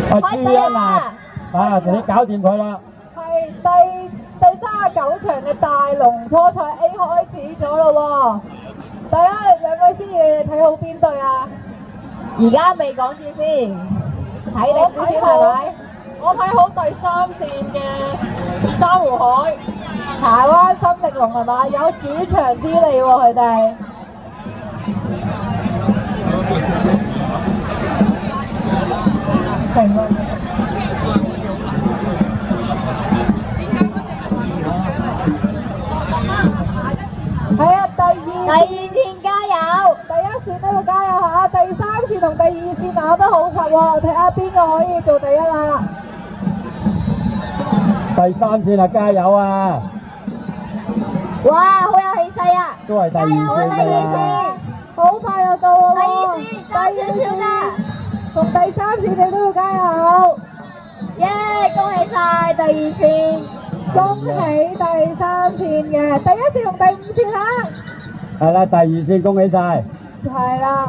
朱茵你搞掂佢啦。係第39場嘅大龍初賽 A 開始咗咯喎。第一兩位師弟，你哋睇好邊隊啊？而家未講住先，睇定少少係咪？我睇好第3線嘅珊瑚海，台灣新力龍係嘛？有主場之利喎佢哋。評論。係啊，第二線加油！第一線都要加油下，第3線同第2線咬得好實喎，睇下邊個可以做第一啦。第3線啊，加油啊！哇，好有氣勢啊！都係第2線第2線，好快就到喎。第2線爭少少㗎。同第3線你都要加油。耶！恭喜晒第2線，恭喜第3線嘅，第1線同第5線嚇。係啦，第2線恭喜晒。係啦。